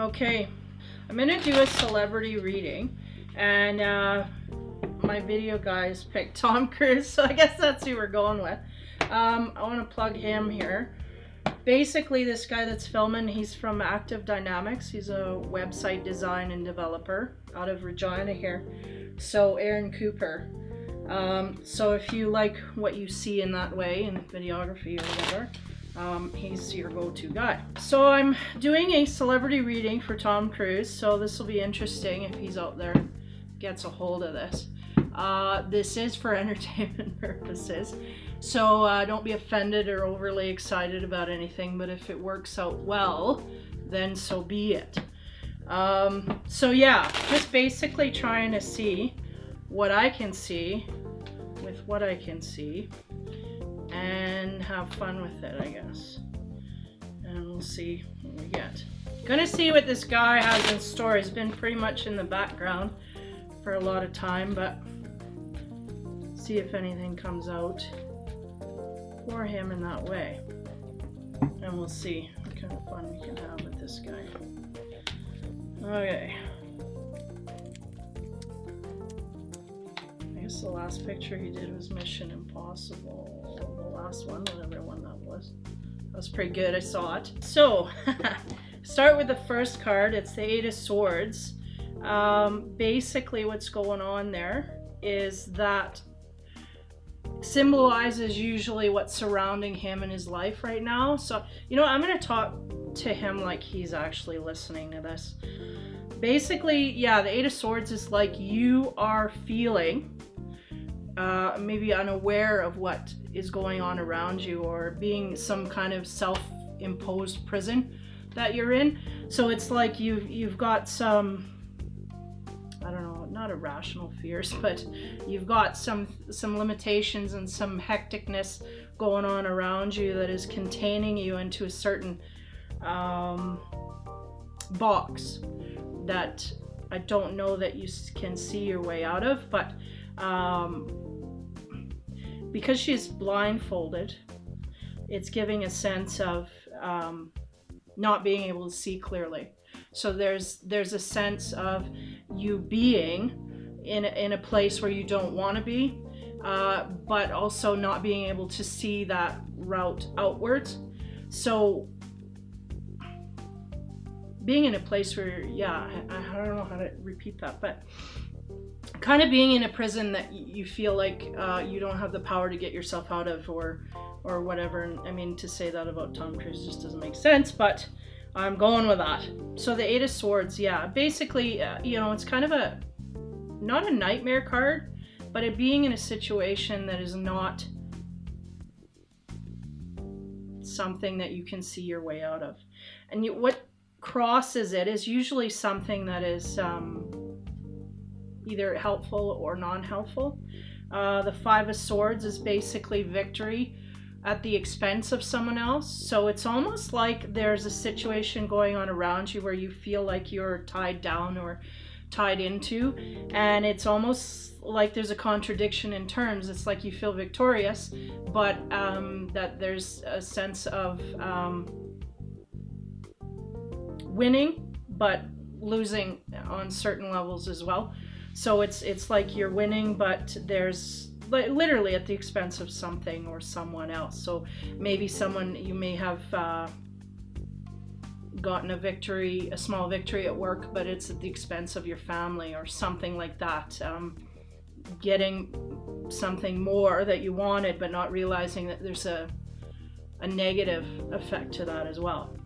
Okay, I'm gonna do a celebrity reading, and my video guys picked Tom Cruise, so I guess that's who we're going with. I want to plug him here. Basically, this guy that's filming, he's from Active Dynamics. He's a website design and developer out of Regina here. So Aaron Cooper. So if you like what you see in that way, in videography or whatever, he's your go-to guy. So I'm doing a celebrity reading for Tom Cruise, so this will be interesting if he's out there and gets a hold of this. This is for entertainment purposes, so don't be offended or overly excited about anything, but if it works out well, then so be it. So yeah, just basically trying to see what I can see with what I can see and have fun with it, I guess. And we'll see what we get. Gonna see what this guy has in store. He's been pretty much in the background for a lot of time, but see if anything comes out for him in that way. And we'll see what kind of fun we can have with this guy. Okay. I guess the last picture he did was Mission Impossible. The last one, whatever one that was. That was pretty good, I saw it. So, start with the first card. It's the Eight of Swords. Basically what's going on there is that symbolizes usually what's surrounding him in his life right now. So, you know, I'm going to talk to him like he's actually listening to this. Basically, yeah, the Eight of Swords is like you are feeling maybe unaware of what is going on around you, or being some kind of self-imposed prison that you're in. So it's like you've got some, I don't know, not irrational fears, but you've got some limitations and some hecticness going on around you that is containing you into a certain box that I don't know that you can see your way out of, but because she's blindfolded, it's giving a sense of not being able to see clearly. So there's a sense of you being in a place where you don't want to be, but also not being able to see that route outwards. So being in a place where, yeah, I don't know how to repeat that, but kind of being in a prison that you feel like you don't have the power to get yourself out of, or whatever. And I mean, to say that about Tom Cruise just doesn't make sense, but I'm going with that. So the Eight of Swords, yeah, basically, you know, it's kind of not a nightmare card, but it being in a situation that is not something that you can see your way out of. And what crosses it is usually something that is either helpful or non-helpful. The Five of Swords is basically victory at the expense of someone else. So it's almost like there's a situation going on around you where you feel like you're tied down or tied into, and it's almost like there's a contradiction in terms. It's like you feel victorious, but that there's a sense of winning, but losing on certain levels as well. So it's like you're winning, but there's literally at the expense of something or someone else. So maybe you may have gotten a small victory at work, but it's at the expense of your family or something like that. Getting something more that you wanted, but not realizing that there's a negative effect to that as well.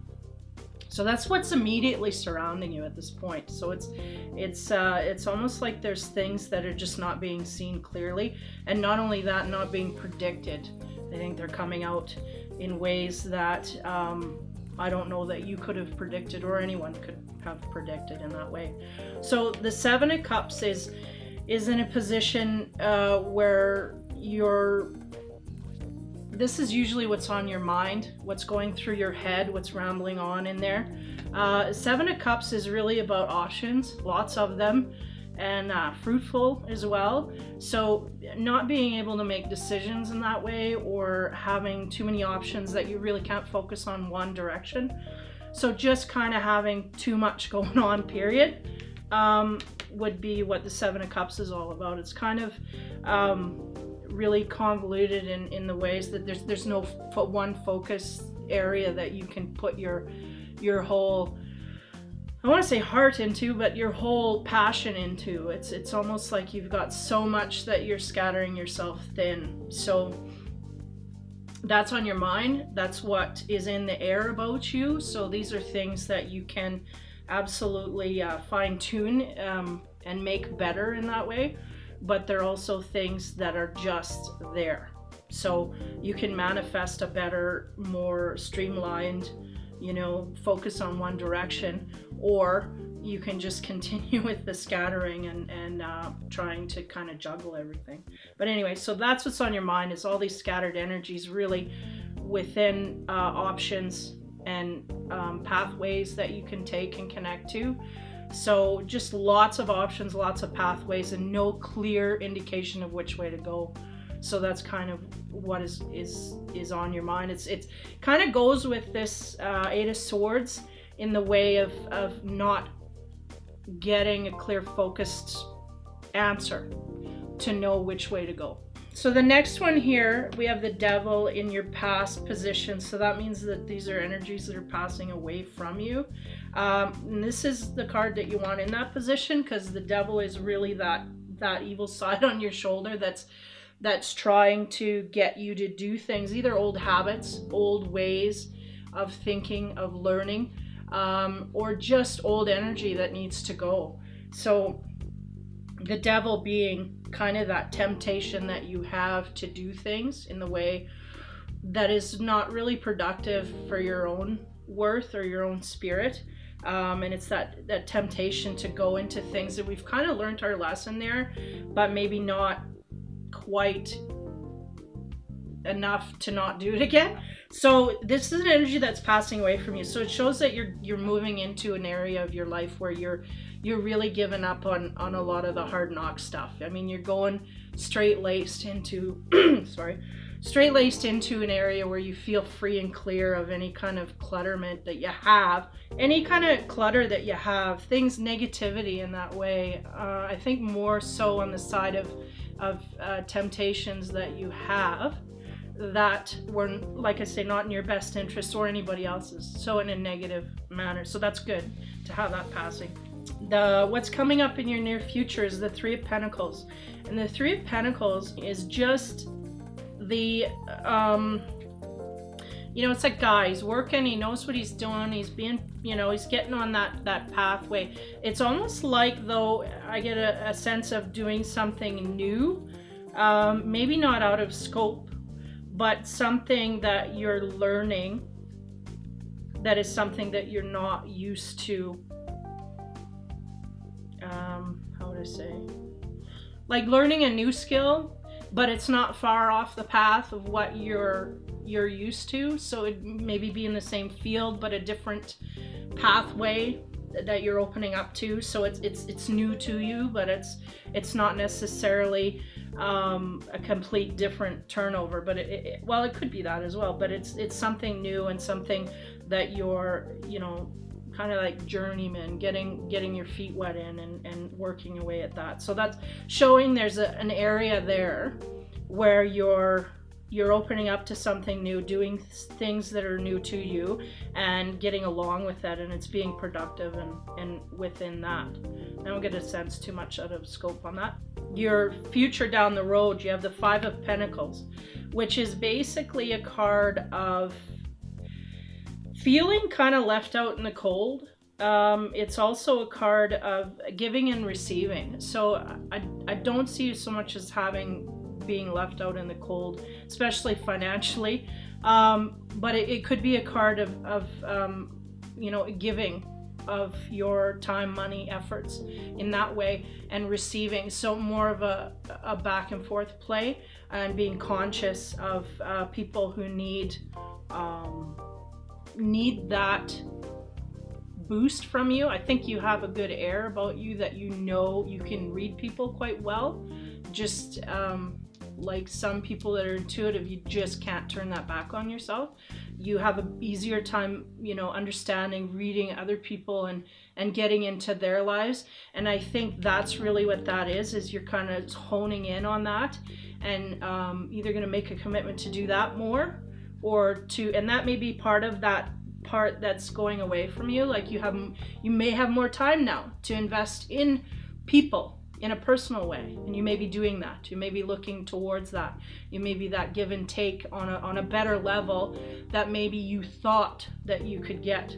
So that's what's immediately surrounding you at this point. So it's almost like there's things that are just not being seen clearly, and not only that, not being predicted. I think they're coming out in ways that I don't know that you could have predicted, or anyone could have predicted in that way. So the Seven of Cups is in a position where this is usually what's on your mind, what's going through your head, what's rambling on in there. Seven of Cups is really about options, lots of them, and fruitful as well. So not being able to make decisions in that way, or having too many options that you really can't focus on one direction. So just kind of having too much going on, period, would be what the Seven of Cups is all about. It's kind of really convoluted in the ways that there's no one focus area that you can put your whole, I want to say heart into, but your whole passion into. It's almost like you've got so much that you're scattering yourself thin. So that's on your mind. That's what is in the air about you. So these are things that you can absolutely fine tune and make better in that way. But they're also things that are just there. So you can manifest a better, more streamlined, focus on one direction, or you can just continue with the scattering and trying to kind of juggle everything. But anyway, so that's what's on your mind, is all these scattered energies really within options and pathways that you can take and connect to. So just lots of options, lots of pathways, and no clear indication of which way to go. So that's kind of what is on your mind. It's kind of goes with this Eight of Swords in the way of not getting a clear focused answer to know which way to go. So the next one here, we have the Devil in your past position. So that means that these are energies that are passing away from you. And this is the card that you want in that position, because the Devil is really that evil side on your shoulder that's trying to get you to do things, either old habits, old ways of thinking, of learning, or just old energy that needs to go. So the Devil being kind of that temptation that you have to do things in the way that is not really productive for your own worth or your own spirit. And it's that temptation to go into things that we've kind of learned our lesson there, but maybe not quite enough to not do it again. So this is an energy that's passing away from you. So it shows that you're moving into an area of your life where you're really giving up on a lot of the hard knock stuff. I mean, you're going straight-laced into straight-laced into an area where you feel free and clear of any kind of clutterment that you have, any kind of clutter that you have, things, negativity in that way. I think more so on the side of temptations that you have that were, like I say, not in your best interest or anybody else's, so in a negative manner. So that's good to have that passing. What's coming up in your near future is the Three of Pentacles, and the Three of Pentacles is just the it's like guy, he's working, he knows what he's doing, he's being, he's getting on that pathway. It's almost like, though, I get a sense of doing something new, maybe not out of scope, but something that you're learning that is something that you're not used to. How would I say? Like learning a new skill, but it's not far off the path of what you're used to. So it maybe be in the same field, but a different pathway that you're opening up to. So it's new to you, but it's not necessarily a complete different turnover. But it could be that as well. But it's something new and something that you're kind of like journeyman, getting your feet wet in and working away at that. So that's showing there's an area there where you're opening up to something new, doing things that are new to you and getting along with that, and it's being productive and within that. I don't get a sense too much out of scope on that. Your future down the road, you have the Five of Pentacles, which is basically a card of feeling kind of left out in the cold. It's also a card of giving and receiving. So I don't see you so much as being left out in the cold, especially financially. But it could be a card of giving of your time, money, efforts in that way, and receiving. So more of a back and forth play, and being conscious of people who need that boost from you. I think you have a good air about you that you can read people quite well. Just like some people that are intuitive, you just can't turn that back on yourself. you have an easier time, you know, understanding, reading other people and getting into their lives. And I think that's really what that is you're kind of honing in on that, and either going to make a commitment to do that more, or to, and that may be part of that part that's going away from you. Like you may have more time now to invest in people in a personal way, and you may be doing that. You may be looking towards that. You may be that give and take on a better level that maybe you thought that you could get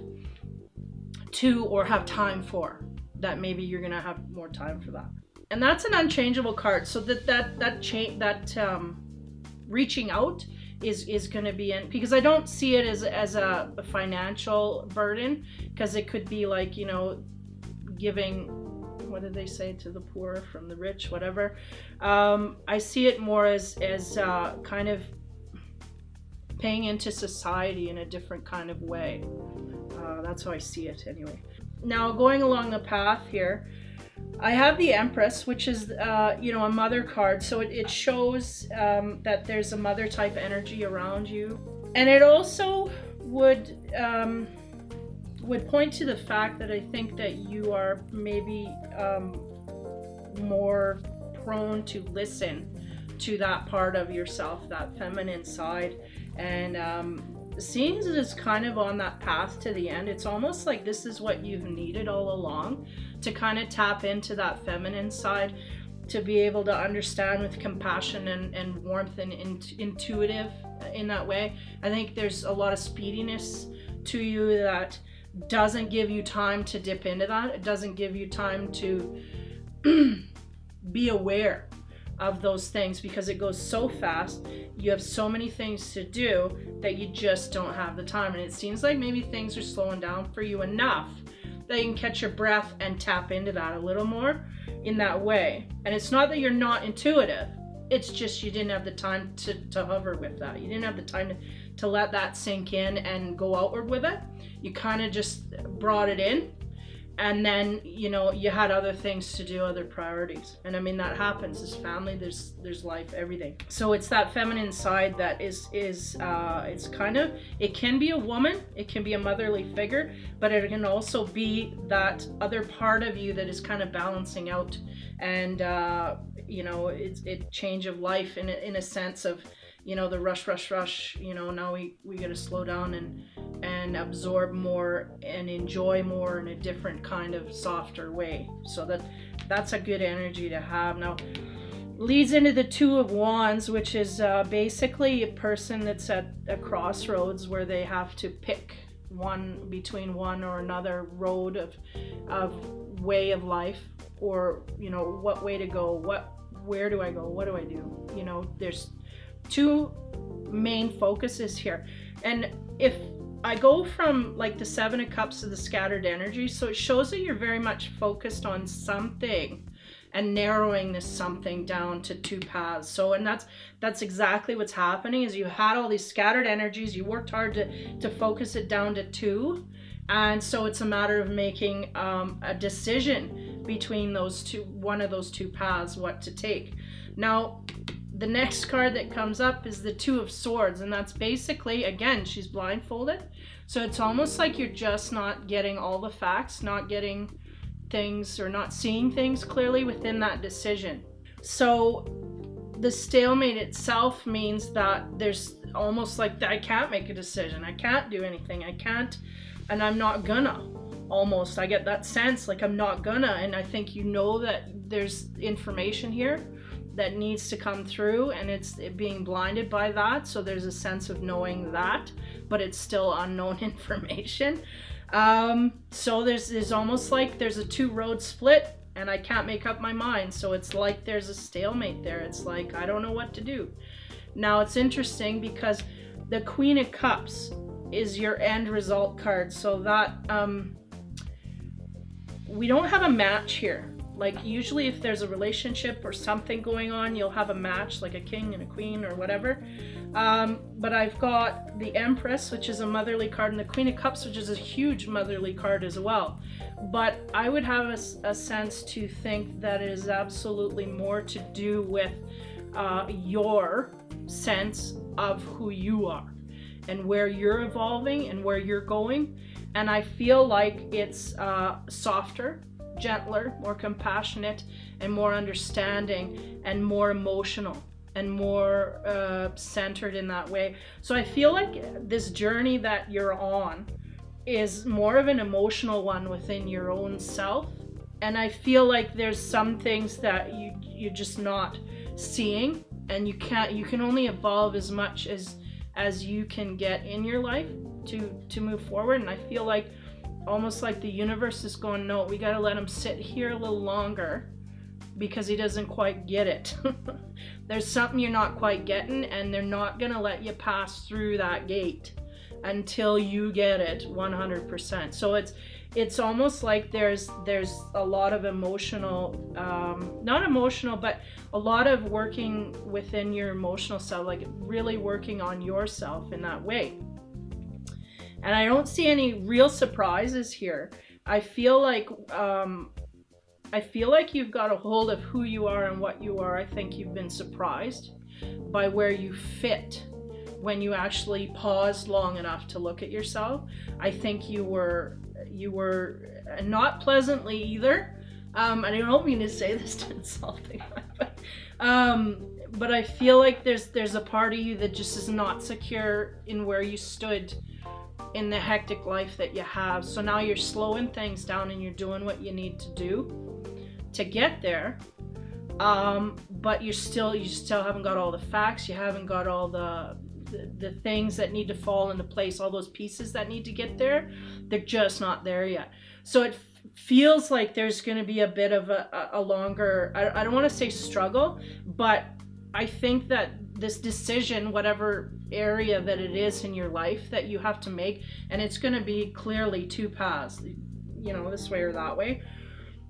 to or have time for, that maybe you're gonna have more time for that. And that's an unchangeable card, so that reaching out is going to be in, because I don't see it as a financial burden, because it could be like, you know, giving, what did they say, to the poor from the rich, whatever. I see it more as kind of paying into society in a different kind of way. That's how I see it anyway. Now, going along the path here, I have the Empress, which is, you know, a mother card. So it shows that there's a mother type energy around you. And it also would point to the fact that I think that you are maybe more prone to listen to that part of yourself, that feminine side. And seeing as it is kind of on that path to the end, it's almost like this is what you've needed all along, to kind of tap into that feminine side, to be able to understand with compassion and warmth and intuitive in that way. I think there's a lot of speediness to you that doesn't give you time to dip into that. It doesn't give you time to be aware of those things, because it goes so fast. You have so many things to do that you just don't have the time. And it seems like maybe things are slowing down for you enough that you can catch your breath and tap into that a little more in that way. And it's not that you're not intuitive, it's just you didn't have the time to hover with that. You didn't have the time to let that sink in and go outward with it. You kind of just brought it in, and then, you know, you had other things to do, other priorities. And I mean, that happens. There's family, there's life, everything. So it's that feminine side that is it's kind of, it can be a woman, it can be a motherly figure, but it can also be that other part of you that is kind of balancing out. And you know, it's change of life in a sense of, you know, the rush, you know, now we got to slow down and absorb more and enjoy more in a different kind of softer way. So that's a good energy to have. Now, leads into the Two of Wands, which is basically a person that's at a crossroads where they have to pick between one or another road of way of life, or, you know, what way to go, where do I go, what do I do? You know, there's two main focuses here. And if I go from like the Seven of Cups to the scattered energy, so it shows that you're very much focused on something and narrowing this something down to two paths. So, and that's exactly what's happening, is you had all these scattered energies, you worked hard to focus it down to two, and so it's a matter of making a decision between those two, one of those two paths, what to take. Now, the next card that comes up is the Two of Swords, and that's basically, again, she's blindfolded. So it's almost like you're just not getting all the facts, not getting things, or not seeing things clearly within that decision. So the stalemate itself means that there's almost like I can't make a decision. I can't do anything. I can't, and I'm not gonna. Almost, I get that sense like I'm not gonna, and I think you know that there's information here that needs to come through, and it's being blinded by that. So there's a sense of knowing that, but it's still unknown information. So there's almost like there's a two road split, and I can't make up my mind. So it's like there's a stalemate there. It's like I don't know what to do. Now it's interesting because the Queen of Cups is your end result card. So that we don't have a match here. Like usually if there's a relationship or something going on, you'll have a match, like a king and a queen or whatever. But I've got the Empress, which is a motherly card, and the Queen of Cups, which is a huge motherly card as well. But I would have a sense to think that it is absolutely more to do with your sense of who you are. and where you're evolving and where you're going. And I feel like it's softer, gentler, more compassionate, and more understanding, and more emotional, and more centered in that way. So I feel like this journey that you're on is more of an emotional one within your own self. And I feel like there's some things that you're just not seeing, and you can only evolve as much as you can get in your life to move forward. And I feel like almost like the universe is going, no, we got to let him sit here a little longer because he doesn't quite get it. There's something you're not quite getting, and they're not going to let you pass through that gate until you get it 100%. So it's almost like there's a lot of emotional, not emotional, but a lot of working within your emotional self, like really working on yourself in that way. And I don't see any real surprises here. I feel like you've got a hold of who you are and what you are. I think you've been surprised by where you fit when you actually paused long enough to look at yourself. I think you were not pleasantly either. And I don't mean to say this to insult anyone, but I feel like there's a part of you that just is not secure in where you stood in the hectic life that you have. So now you're slowing things down and you're doing what you need to do to get there. But you still haven't got all the facts. You haven't got all the things that need to fall into place, all those pieces that need to get there. They're just not there yet. So it feels like there's going to be a bit of a longer, I don't want to say struggle, but I think that this decision, whatever area that it is in your life that you have to make, and it's going to be clearly two paths, this way or that way.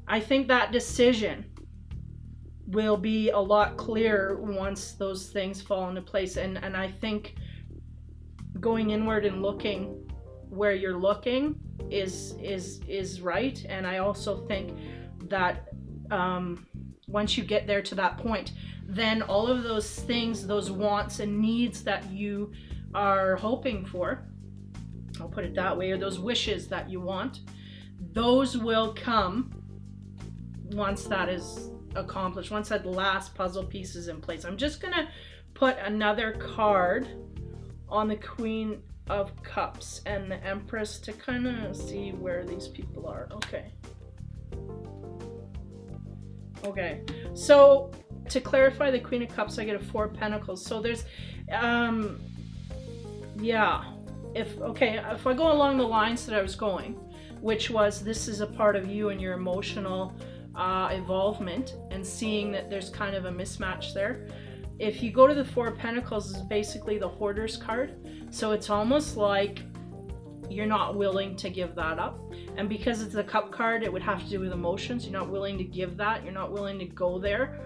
I think that decision will be a lot clearer once those things fall into place. And I think going inward and looking where you're looking is right. And I also think that once you get there to that point, then all of those things, those wants and needs that you are hoping for, I'll put it that way, or those wishes that you want, those will come once that is accomplished, once that last puzzle piece is in place. I'm just gonna put another card on the Queen of Cups and the Empress to kind of see where these people are. Okay, so to clarify the Queen of Cups, I get a 4 of Pentacles. So there's if I go along the lines that I was going, which was this is a part of you and your emotional involvement, and seeing that there's kind of a mismatch there. If you go to the 4 of Pentacles, is basically the Hoarder's card. So it's almost like you're not willing to give that up. And because it's the Cup card, it would have to do with emotions. You're not willing to give that. You're not willing to go there.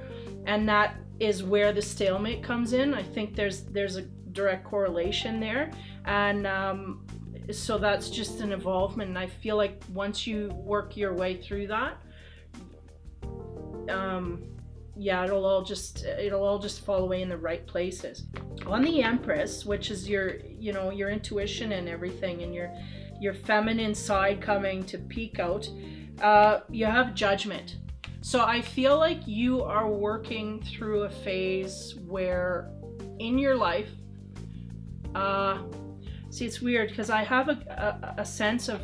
And that is where the stalemate comes in. I think there's a direct correlation there. And so that's just an involvement. And I feel like once you work your way through that, it'll all just fall away in the right places. On the Empress, which is your intuition and everything, and your feminine side coming to peek out, you have Judgment. So I feel like you are working through a phase where in your life, see, it's weird because I have a sense of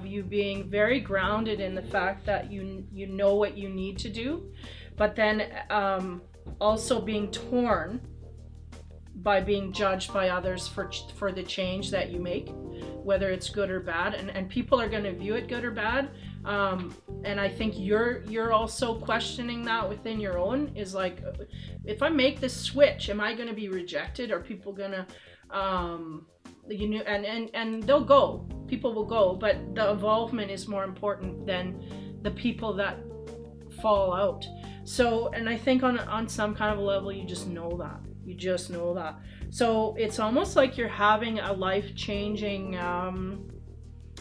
you being very grounded in the fact that you know what you need to do, but then also being torn by being judged by others for the change that you make, whether it's good or bad, and people are going to view it good or bad. And I think you're also questioning that within your own, is like, if I make this switch, am I going to be rejected? Are people going to and they'll go, people will go, but the involvement is more important than the people that fall out. So, and I think on some kind of a level, you just know that. So it's almost like you're having a life-changing, I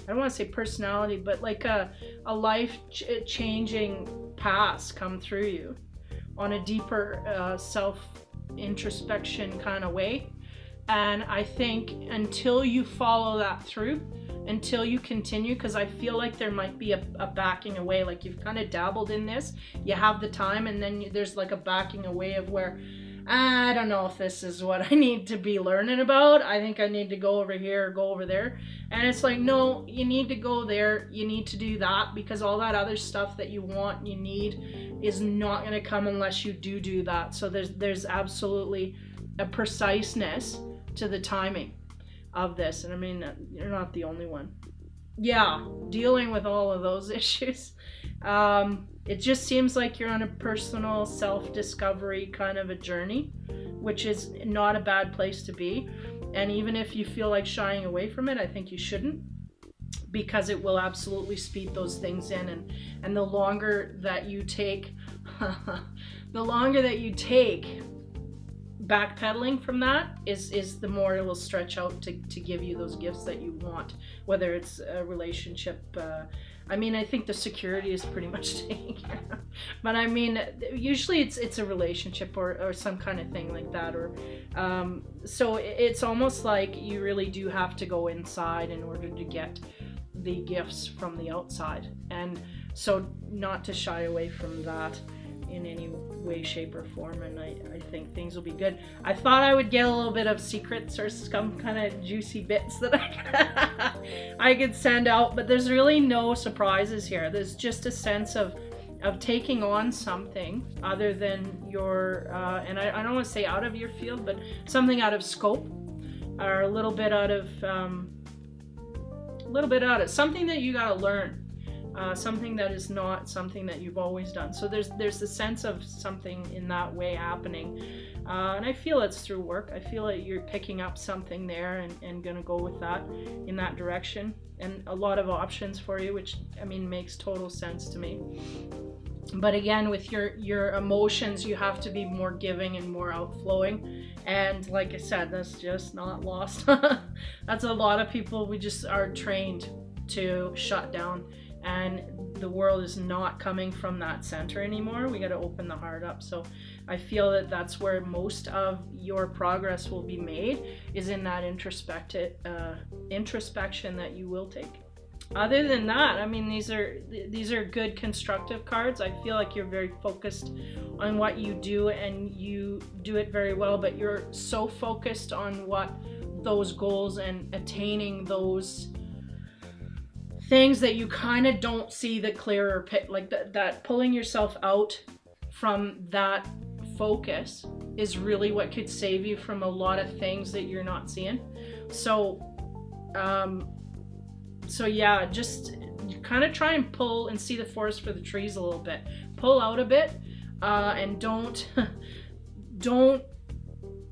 don't want to say personality, but like a life-changing past come through you on a deeper self-introspection kind of way. And I think until you follow that through, until you continue, because I feel like there might be a backing away, like you've kind of dabbled in this, you have the time, and then there's like a backing away of where, I don't know if this is what I need to be learning about. I think I need to go over here or go over there. And it's like, no, you need to go there. You need to do that, because all that other stuff that you want and you need is not going to come unless you do that. So there's absolutely a preciseness to the timing of this. And I mean, you're not the only one. Yeah, dealing with all of those issues. It just seems like you're on a personal self-discovery kind of a journey, which is not a bad place to be. And even if you feel like shying away from it, I think you shouldn't, because it will absolutely speed those things in. And the longer that you take, backpedaling from that is the more it will stretch out to give you those gifts that you want, whether it's a relationship. I mean, I think the security is pretty much taken care of. But I mean, usually it's a relationship or some kind of thing like that. Or so it's almost like you really do have to go inside in order to get the gifts from the outside. And so not to shy away from that in any way, shape, or form, and I think things will be good. I thought I would get a little bit of secrets or some kind of juicy bits that I could send out, but there's really no surprises here. There's just a sense of taking on something other than your, and I don't want to say out of your field, but something out of scope, or a little bit out of, something that you got to learn. Something that is not something that you've always done. So there's a sense of something in that way happening. And I feel it's through work. I feel like you're picking up something there and gonna go with that in that direction. And a lot of options for you, which I mean makes total sense to me. But again, with your emotions, you have to be more giving and more outflowing. And like I said, that's just not lost. That's a lot of people, we just are trained to shut down. And the world is not coming from that center anymore. We got to open the heart up. So I feel that that's where most of your progress will be made, is in that introspection that you will take. Other than that, I mean, these are good constructive cards. I feel like you're very focused on what you do, and you do it very well, but you're so focused on what those goals and attaining those things that you kind of don't see the clearer picture, like that pulling yourself out from that focus is really what could save you from a lot of things that you're not seeing. So yeah, just kind of try and pull and see the forest for the trees a little bit. Pull out a bit, and don't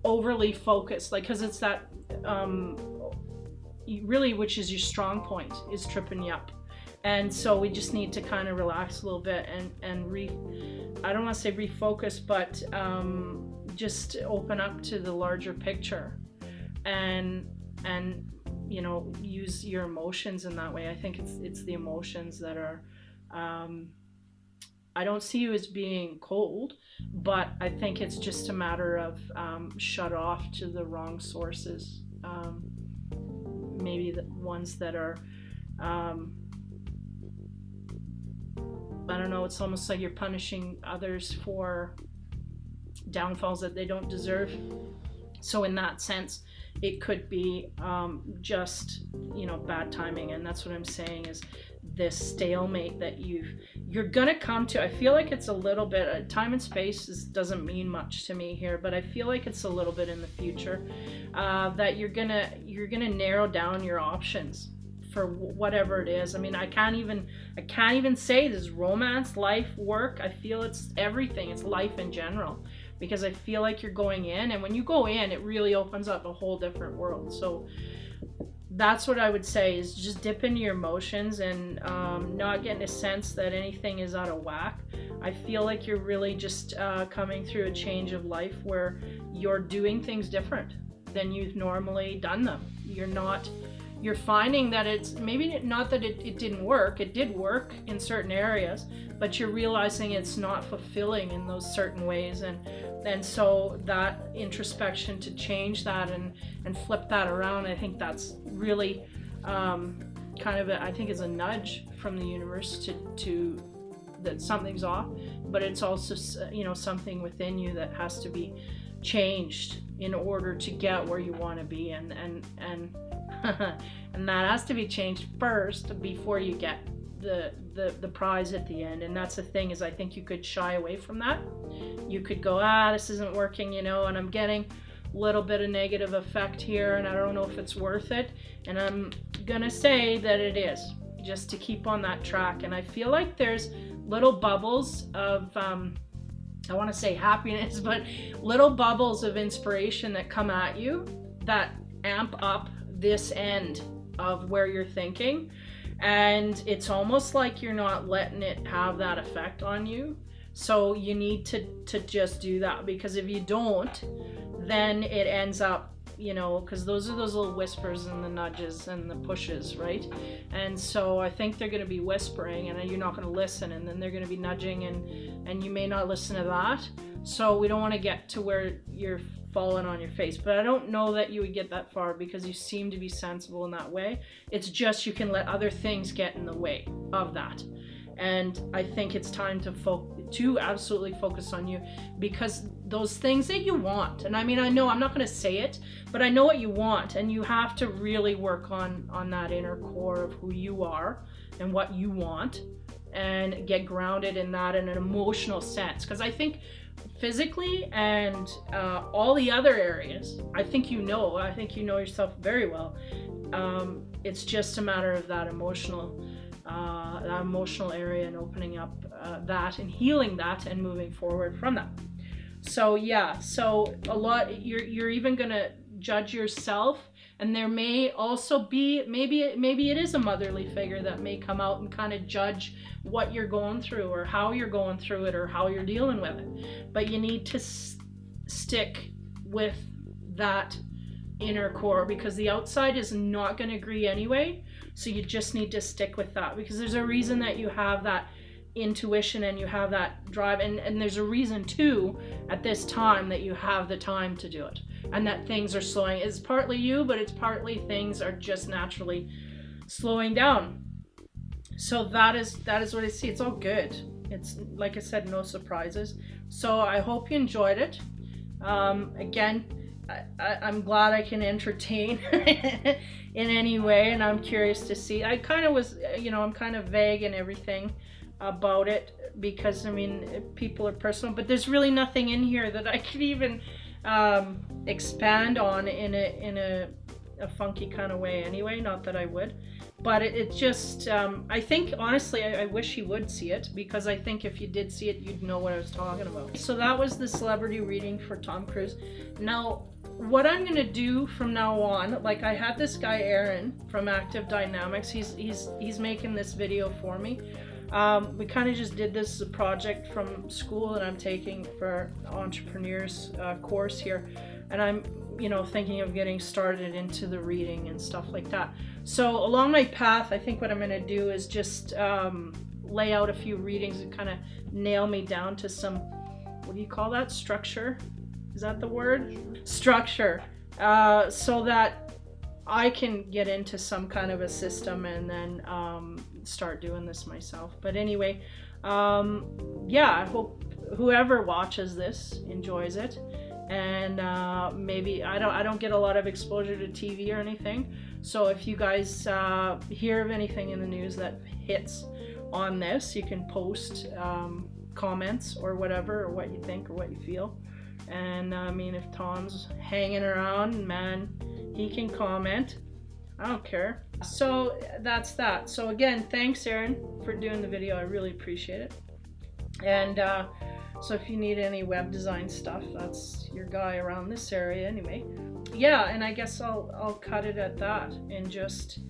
overly focus, like, because it's that really, which is your strong point, is tripping you up. And so we just need to kind of relax a little bit and I don't want to say refocus, but just open up to the larger picture and you know, use your emotions in that way. I think it's the emotions that are I don't see you as being cold, but I think it's just a matter of shut off to the wrong sources. Maybe the ones that are, I don't know, it's almost like you're punishing others for downfalls that they don't deserve. So in that sense, it could be just, you know, bad timing. And that's what I'm saying, is this stalemate that you're gonna come to. I feel like it's a little bit, time and space doesn't mean much to me here, but I feel like it's a little bit in the future, that you're gonna narrow down your options for whatever it is. I mean, I can't even say this romance, life, work. I feel it's everything. It's life in general, because I feel like you're going in, and when you go in, it really opens up a whole different world. So that's what I would say, is just dip into your emotions and not getting a sense that anything is out of whack. I feel like you're really just coming through a change of life where you're doing things different than you've normally done them. You're finding that it's maybe not that it didn't work. It did work in certain areas, but you're realizing it's not fulfilling in those certain ways. And And so that introspection to change that and flip that around, I think that's really kind of I think is a nudge from the universe to that something's off, but it's also, you know, something within you that has to be changed in order to get where you want to be, and and that has to be changed first before you get the prize at the end. And that's the thing, is I think you could shy away from that. You could go, this isn't working, you know, and I'm getting a little bit of negative effect here, and I don't know if it's worth it. And I'm gonna say that it is, just to keep on that track. And I feel like there's little bubbles of I want to say happiness, but little bubbles of inspiration that come at you that amp up this end of where you're thinking. And it's almost like you're not letting it have that effect on you. So you need to just do that, because if you don't, then it ends up, you know, because those are those little whispers and the nudges and the pushes, right? And so I think they're going to be whispering and you're not going to listen, and then they're going to be nudging and you may not listen to that. So we don't want to get to where you're falling on your face. But I don't know that you would get that far, because you seem to be sensible in that way. It's just you can let other things get in the way of that. And I think it's time to absolutely focus on you, because those things that you want, and I mean, I know I'm not going to say it, but I know what you want, and you have to really work on that inner core of who you are and what you want, and get grounded in that in an emotional sense. Because I think physically and all the other areas, I think you know yourself very well. It's just a matter of that emotional area, and opening up that and healing that and moving forward from that. So yeah, so a lot, you're even gonna judge yourself, and there may also be maybe it is a motherly figure that may come out and kind of judge what you're going through, or how you're going through it, or how you're dealing with it. But you need to stick with that inner core, because the outside is not going to agree anyway. So you just need to stick with that, because there's a reason that you have that intuition and you have that drive, and there's a reason too at this time that you have the time to do it, and that things are slowing. It's partly you, but it's partly things are just naturally slowing down. So that is what I see. It's all good. It's, like I said, no surprises. So I hope you enjoyed it. Again, I'm glad I can entertain in any way, and I'm curious to see. I kind of was, you know, I'm kind of vague and everything about it, because I mean, people are personal, but there's really nothing in here that I could even expand on in a funky kind of way anyway. Not that I would, but it just I think honestly I wish you would see it, because I think if you did see it, you'd know what I was talking about. So that was the celebrity reading for Tom Cruise. Now what I'm gonna do from now on, like I had this guy Aaron from Active Dynamics, he's making this video for me. We kind of just did this as a project from school, and I'm taking for entrepreneurs course here, and I'm, you know, thinking of getting started into the reading and stuff like that. So along my path, I think what I'm going to do is just lay out a few readings and kind of nail me down to some, what do you call that, structure? Is that the word? Structure. So that I can get into some kind of a system, and then start doing this myself. But anyway, yeah, I hope whoever watches this enjoys it. And maybe I don't get a lot of exposure to TV or anything, so if you guys hear of anything in the news that hits on this, you can post comments or whatever, or what you think or what you feel. And I mean, if Tom's hanging around, man, he can comment. I don't care. So that's that. So again, thanks Aaron for doing the video. I really appreciate it. And so if you need any web design stuff, that's your guy around this area anyway. Yeah, and I guess I'll cut it at that, and just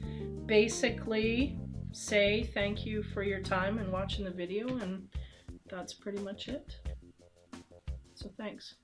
basically say thank you for your time and watching the video, and that's pretty much it. So thanks.